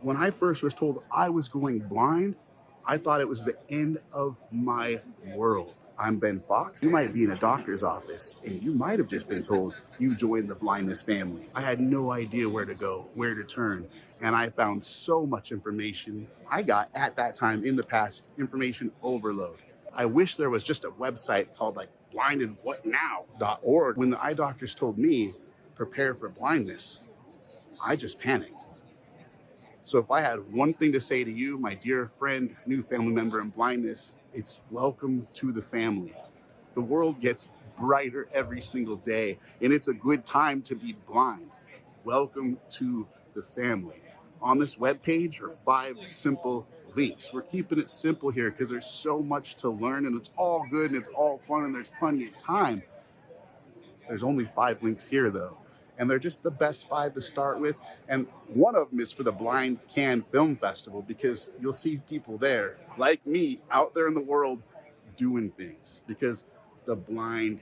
When I first was told I was going blind, I thought it was the end of my world. I'm Ben Fox. You might be in a doctor's office and you might have just been told you joined the blindness family. I had no idea where to go, where to turn, and I found so much information. I got, at that time in the past, information overload. I wish there was just a website called like blindedwhatnow.org. When the eye doctors told me, prepare for blindness, I just panicked. So if I had one thing to say to you, my dear friend, new family member in blindness, it's welcome to the family. The world gets brighter every single day, and it's a good time to be blind. Welcome to the family. On this webpage are 5 simple links. We're keeping it simple here because there's so much to learn, and it's all good and it's all fun and there's plenty of time. There's only 5 links here though, and they're just the best 5 to start with. And one of them is for the Blind Can Film Festival, because you'll see people there like me out there in the world doing things, because the blind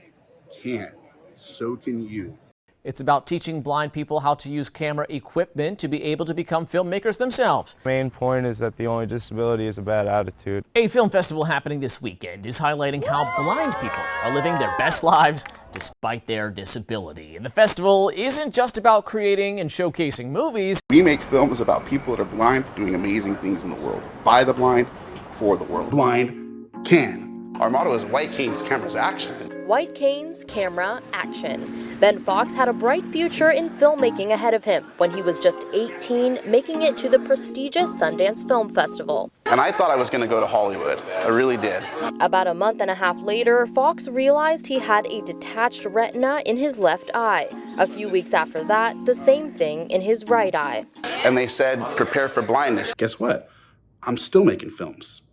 can, so can you. It's about teaching blind people how to use camera equipment to be able to become filmmakers themselves. The main point is that the only disability is a bad attitude. A film festival happening this weekend is highlighting how blind people are living their best lives despite their disability. And the festival isn't just about creating and showcasing movies. We make films about people that are blind doing amazing things in the world. By the blind, for the world. Blind can. Our motto is White Canes, Cameras, Action. White Canes, Camera, Action. Ben Fox had a bright future in filmmaking ahead of him when he was just 18, making it to the prestigious Sundance Film Festival. And I thought I was going to go to Hollywood. I really did. About a month and a half later, Fox realized he had a detached retina in his left eye. A few weeks after that, the same thing in his right eye. And they said, prepare for blindness. Guess what? I'm still making films.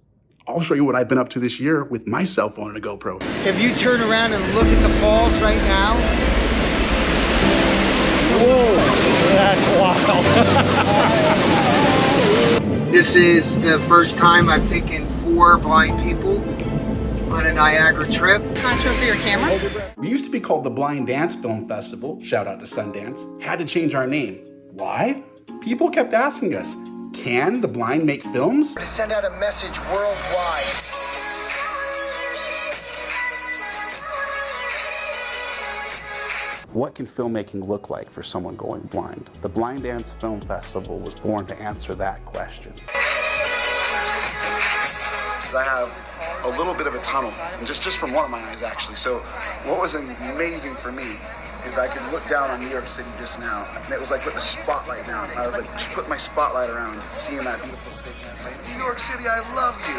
I'll show you what I've been up to this year with my cell phone and a GoPro. If you turn around and look at the falls right now. Whoa, that's wild. This is the first time I've taken 4 blind people on a Niagara trip. Contra for your camera? We used to be called the Blind Dance Film Festival, shout out to Sundance. Had to change our name. Why? People kept asking us, can the blind make films? To send out a message worldwide. What can filmmaking look like for someone going blind? The Blind Dance Film Festival was born to answer that question. I have a little bit of a tunnel, just from one of my eyes actually. So what was amazing for me is I could look down on New York City just now, and it was like putting a spotlight down. I was like, just putting my spotlight around, seeing that beautiful city, and saying, New York City, I love you.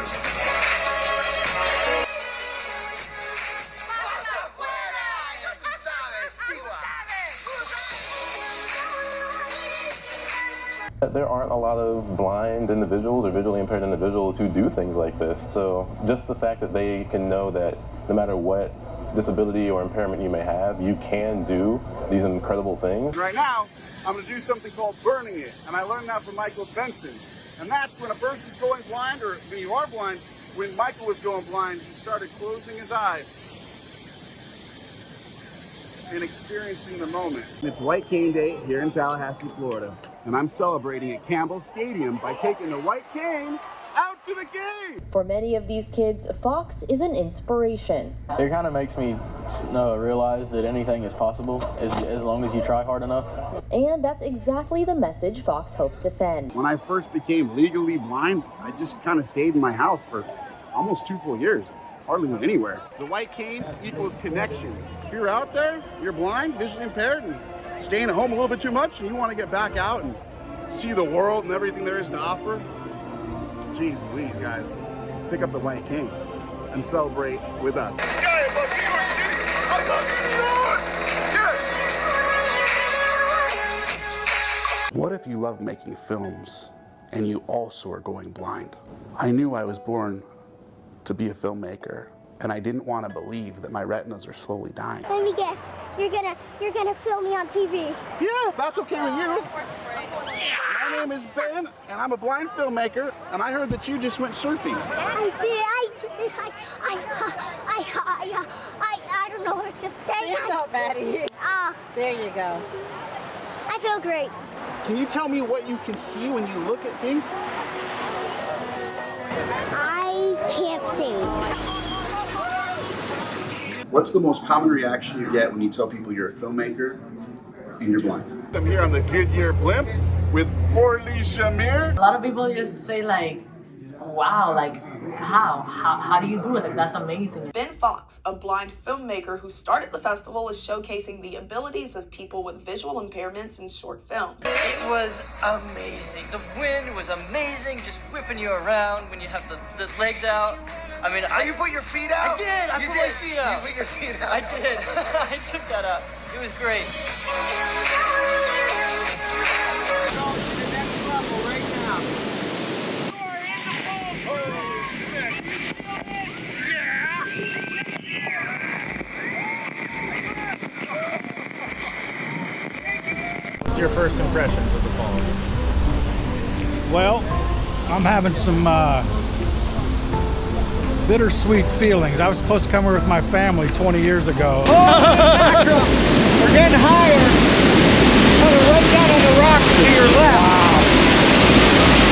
There aren't a lot of blind individuals or visually impaired individuals who do things like this. So just the fact that they can know that no matter what disability or impairment you may have, you can do these incredible things. Right now, I'm going to do something called burning it, and I learned that from Michael Benson. And that's when a person's going blind, or when you are blind. When Michael was going blind, he started closing his eyes and experiencing the moment. It's White Cane Day here in Tallahassee, Florida, and I'm celebrating at Campbell Stadium by taking the White Cane out to the game. For many of these kids, Fox is an inspiration. It kind of makes me realize that anything is possible as long as you try hard enough. And that's exactly the message Fox hopes to send. When I first became legally blind, I just kind of stayed in my house for almost 2 full years. Hardly went anywhere. The White Cane equals connection. If you're out there, you're blind, visually impaired, and staying at home a little bit too much, and you want to get back out and see the world and everything there is to offer, geez Louise, guys, pick up the White Cane and celebrate with us. The sky above New York City. I love New York. What if you love making films and you also are going blind? I knew I was born to be a filmmaker, and I didn't want to believe that my retinas are slowly dying. Let me guess, you're gonna film me on TV. Yeah, that's okay with you. My name is Ben, and I'm a blind filmmaker, and I heard that you just went surfing. I did. I don't know what to say. Stand up, Maddie. There you go. I feel great. Can you tell me what you can see when you look at things? I can't see. What's the most common reaction you get when you tell people you're a filmmaker and you're blind? I'm here on the Goodyear blimp with Orly Shamir. A lot of people just say like, wow, like how do you do it? Like that's amazing. Ben Fox, a blind filmmaker who started the festival, is showcasing the abilities of people with visual impairments in short films. It was amazing. The wind was amazing, just whipping you around when you have the legs out. I mean, you put your feet out? I did. I put my feet out. You put your feet out? I did. I took that out. It was great. What's your first impressions of the falls? Well, I'm having some bittersweet feelings. I was supposed to come here with my family 20 years ago. Oh, we're getting higher. Coming right down on the rocks to your left. Wow.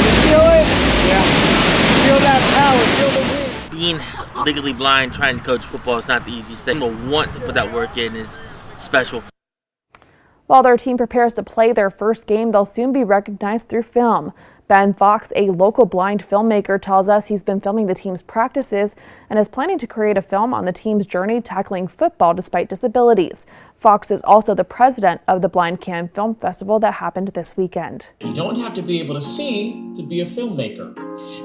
You feel it? Yeah. Feel that power, feel the wind. Being legally blind, trying to coach football is not the easiest thing. To want to put that work in is special. While their team prepares to play their first game, they'll soon be recognized through film. Ben Fox, a local blind filmmaker, tells us he's been filming the team's practices and is planning to create a film on the team's journey tackling football despite disabilities. Fox is also the president of the Blind Can Film Festival that happened this weekend. You don't have to be able to see to be a filmmaker.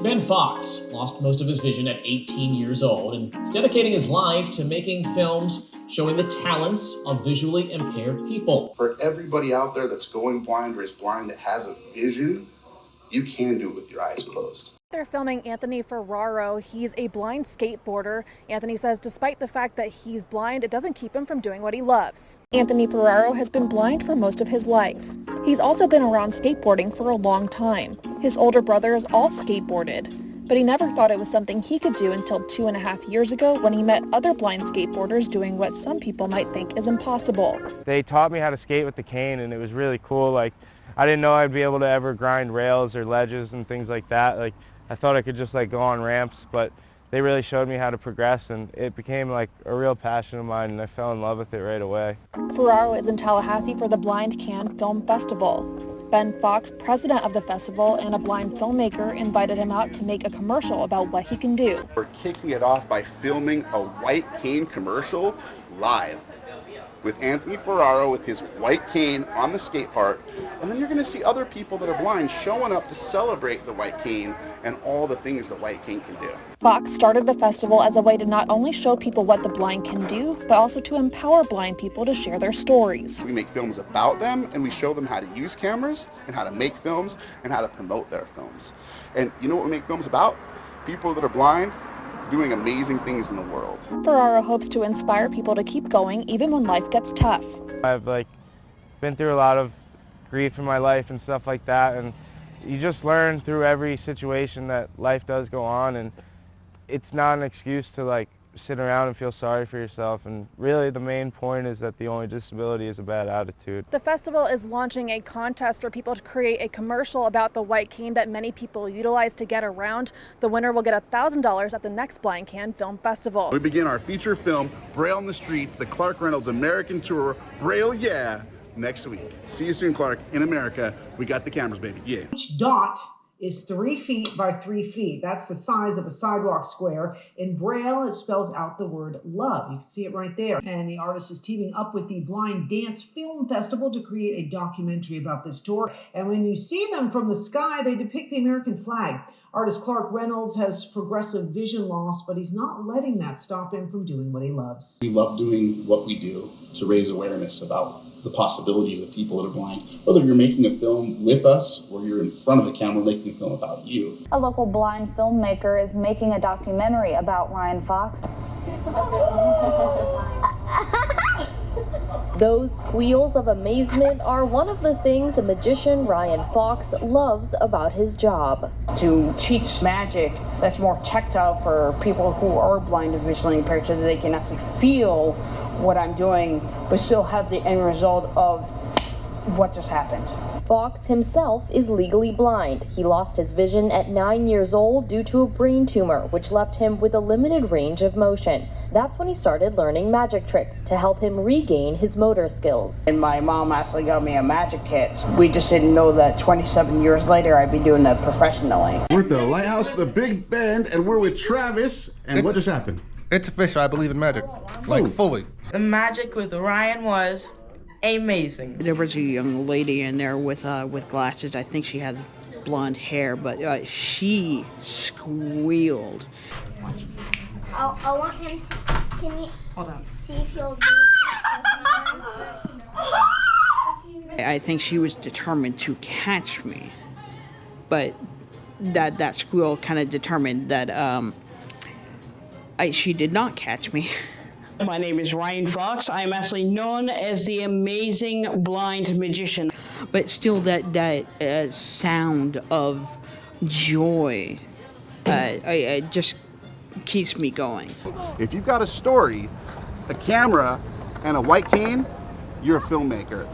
Ben Fox lost most of his vision at 18 years old and is dedicating his life to making films showing the talents of visually impaired people. For everybody out there that's going blind or is blind that has a vision, you can do it with your eyes closed. They're filming Anthony Ferraro. He's a blind skateboarder. Anthony says despite the fact that he's blind, it doesn't keep him from doing what he loves. Anthony Ferraro has been blind for most of his life. He's also been around skateboarding for a long time. His older brothers all skateboarded, but he never thought it was something he could do until 2.5 years ago when he met other blind skateboarders doing what some people might think is impossible. They taught me how to skate with the cane, and it was really cool. Like, I didn't know I'd be able to ever grind rails or ledges and things like that. Like, I thought I could just like go on ramps, but they really showed me how to progress, and it became like a real passion of mine, and I fell in love with it right away. Ferraro is in Tallahassee for the Blind Can Film Festival. Ben Fox, president of the festival and a blind filmmaker, invited him out to make a commercial about what he can do. We're kicking it off by filming a white cane commercial live with Anthony Ferraro with his white cane on the skate park, and then you're going to see other people that are blind showing up to celebrate the white cane and all the things the white cane can do. Fox started the festival as a way to not only show people what the blind can do, but also to empower blind people to share their stories. We make films about them, and we show them how to use cameras and how to make films and how to promote their films. And you know what we make films about? People that are blind doing amazing things in the world. Ferraro hopes to inspire people to keep going even when life gets tough. I've been through a lot of grief in my life and stuff like that, and you just learn through every situation that life does go on, and it's not an excuse to sit around and feel sorry for yourself. And really the main point is that the only disability is a bad attitude. The festival is launching a contest for people to create a commercial about the white cane that many people utilize to get around. The winner will get $1,000 at the next Blind Can Film Festival. We begin our feature film, Braille in the Streets, the Clark Reynolds American Tour, Braille Yeah, next week. See you soon, Clark. In America, we got the cameras, baby. Yeah. Each dot is 3 feet by 3 feet. That's the size of a sidewalk square. In Braille, it spells out the word love. You can see it right there. And the artist is teaming up with the Blind Dance Film Festival to create a documentary about this tour. And when you see them from the sky, they depict the American flag. Artist Clark Reynolds has progressive vision loss, but he's not letting that stop him from doing what he loves. We love doing what we do to raise awareness about the possibilities of people that are blind, whether you're making a film with us or you're in front of the camera making a film about you. A local blind filmmaker is making a documentary about Ryan Fox. Those squeals of amazement are one of the things a magician Ryan Fox loves about his job. To teach magic that's more tactile for people who are blind and visually impaired so that they can actually feel what I'm doing, but still have the end result of what just happened. Fox himself is legally blind. He lost his vision at 9 years old due to a brain tumor, which left him with a limited range of motion. That's when he started learning magic tricks to help him regain his motor skills. And my mom actually got me a magic kit. We just didn't know that 27 years later I'd be doing that professionally. We're at the Lighthouse, the Big Bend, and we're with Travis. And what just happened? It's official. I believe in magic, like fully. The magic with Ryan was amazing. There was a young lady in there with glasses. I think she had blonde hair, but she squealed. I want him. Can you Hold on. see if you'll do it? I think she was determined to catch me, but that squeal kind of determined that she did not catch me. My name is Ryan Fox. I'm actually known as the amazing blind magician. But still, that sound of joy just keeps me going. If you've got a story, a camera, and a white cane, you're a filmmaker.